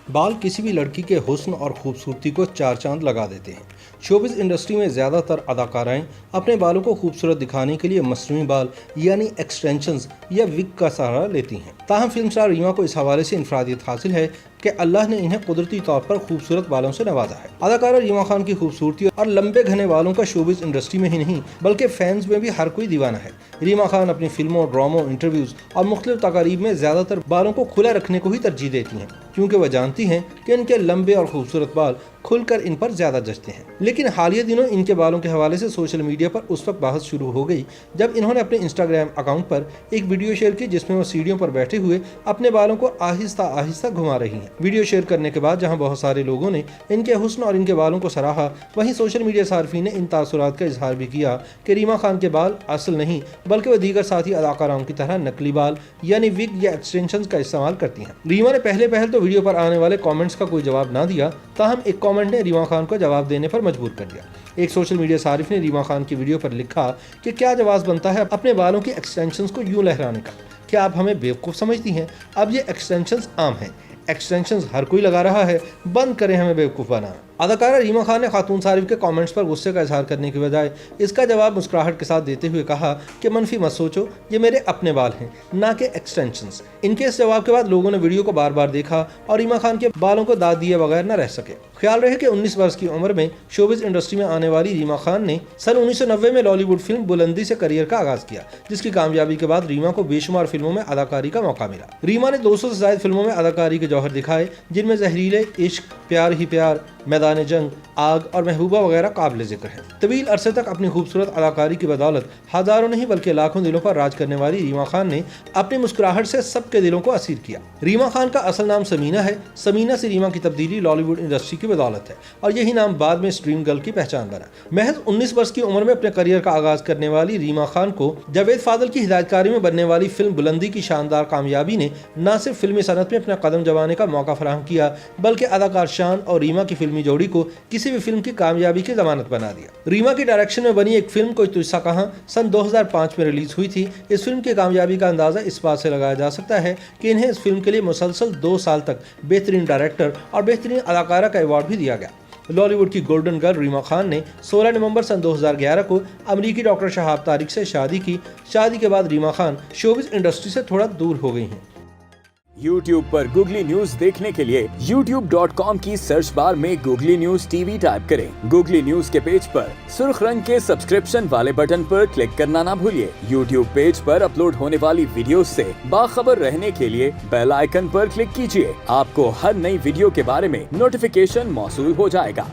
बाल किसी भी लड़की के हुस्न और खूबसूरती को चार चांद लगा देते हैं। शोबिज़ इंडस्ट्री में ज़्यादातर अदाकाराएं अपने बालों को खूबसूरत दिखाने के लिए मसनूई बाल यानी एक्सटेंशंस या विग का सहारा लेती हैं। ताहम फिल्म स्टार रीमा को इस हवाले से इंफरादियत हासिल है कि अल्लाह ने इन्हें कुदरती तौर पर खूबसूरत बालों से नवाजा है। अदाकारा रीमा खान की खूबसूरती और लंबे घने बालों का शोबिज़ इंडस्ट्री में ही नहीं बल्कि फैंस में भी हर कोई दीवाना है। रीमा खान अपनी फिल्मों, ड्रामों, इंटरव्यूज और मुख्तलिफ तकारीब में ज़्यादातर बालों को खुला रखने को ही तरजीह देती हैं, क्योंकि वह जानती हैं कि इनके लंबे और खूबसूरत बाल खुलकर इन पर ज़्यादा जचते हैं। लेकिन हालिया दिनों इनके बालों के हवाले से सोशल मीडिया पर उस वक्त बहस शुरू हो गई जब इन्होंने अपने इंस्टाग्राम अकाउंट पर एक वीडियो शेयर की जिसमें वो सीढ़ियों पर बैठे हुए अपने बालों को आहिस्ता आहिस्ता घुमा रही हैं। वीडियो शेयर करने के बाद जहां बहुत सारे लोगों ने इनके हुस्न और इनके बालों को सराहा, वहीं सोशल मीडिया सार्फिन ने इन तासुरात का इजहार भी किया कि रीमा खान के बाल असल नहीं बल्कि वह दीगर साथी अदाकाराओं की तरह नकली बाल यानी विग या एक्सटेंशंस का इस्तेमाल करती हैं। रीमा ने पहले तो वीडियो पर आने वाले कमेंट्स का कोई जवाब ना दिया, ताहम एक कमेंट ने रीमा खान को जवाब देने पर मजबूर कर दिया। एक सोशल मीडिया सारिफ ने रीमा खान की वीडियो पर लिखा कि क्या जवाब बनता है अपने बालों की एक्सटेंशंस को यूं लहराने का? क्या आप हमें बेवकूफ़ समझती हैं? अब ये एक्सटेंशंस आम हैं, एक्सटेंशंस हर कोई लगा रहा है, बंद करें हमें बेवकूफ़ बनाना। अदाकारा रीमा खान ने खातून सारिफ के कमेंट्स पर गुस्से का इजहार करने की बजाय इसका जवाब मुस्कुराहट के साथ देते हुए कहा कि मनफी मत सोचो, ये मेरे अपने बाल हैं ना कि एक्सटेंशंस। इनके इस जवाब के बाद लोगों ने वीडियो को बार बार देखा और रीमा खान के बालों को दाद दिए बगैर न रह सके। ख्याल रहे कि 19 वर्ष की उम्र में शोबिज़ इंडस्ट्री में आने वाली रीमा खान ने सन 1990 में बॉलीवुड फिल्म बुलंदी से करियर का आगाज किया, जिसकी कामयाबी के बाद रीमा को बेशुमार फिल्मों में अदाकारी का मौका मिला। रीमा ने 200 से ज्यादा फिल्मों में अदाकारी के जौहर दिखाए, जिनमें जहरीले इश्क, प्यार ही प्यार, मैदान जंग, आग और महबूबा वगैरह काबिल जिक्र है। तवील अरसे तक अपनी खूबसूरत अदाकारी की बदौलत हजारों नहीं बल्कि लाखों दिलों पर राज करने वाली रीमा खान ने अपनी मुस्कुराहट से सबके दिलों को असीर किया। रीमा खान का असल नाम समीना है। समीना से रीमा की तब्दीली बॉलीवुड इंडस्ट्री की बदौलत है और यही नाम बाद में स्ट्रीम गर्ल की पहचान बना। महज 19 वर्ष की उम्र में अपने करियर का आगाज करने वाली रीमा खान को जावेद फादल की हिदायतकारी में बनने वाली फिल्म बुलंदी की शानदार कामयाबी ने न सिर्फ फिल्मी सनत में अपना कदम जमाने का मौका फराहम किया बल्कि अदाकार शान और रीमा की फिल्मी जोड़ी को किसी भी फिल्म की कामयाबी की जमानत बना दिया। रीमा की डायरेक्शन में बनी एक फिल्म कोई तुझसा कहां सन 2005 में रिलीज हुई थी। इस फिल्म की कामयाबी का अंदाजा इस बात से लगाया जा सकता है कि इन्हें इस फिल्म के लिए मुसलसल 2 साल तक बेहतरीन डायरेक्टर और बेहतरीन अदाकारा का अवार्ड भी दिया गया। बॉलीवुड की गोल्डन गर्ल रीमा खान ने 16 नवंबर सन 2011 को अमरीकी डॉक्टर शहाब तारिक से शादी की। शादी के बाद रीमा खान शोबिज़ इंडस्ट्री से थोड़ा दूर हो गई हैं। YouTube पर गूगली न्यूज देखने के लिए youtube.com की सर्च बार में गूगली न्यूज टीवी टाइप करें। गूगली न्यूज के पेज पर सुर्ख रंग के सब्सक्रिप्शन वाले बटन पर क्लिक करना ना भूलिए। YouTube पेज पर अपलोड होने वाली वीडियोस से बाखबर रहने के लिए बेल आइकन पर क्लिक कीजिए। आपको हर नई वीडियो के बारे में नोटिफिकेशन मौसूल हो जाएगा।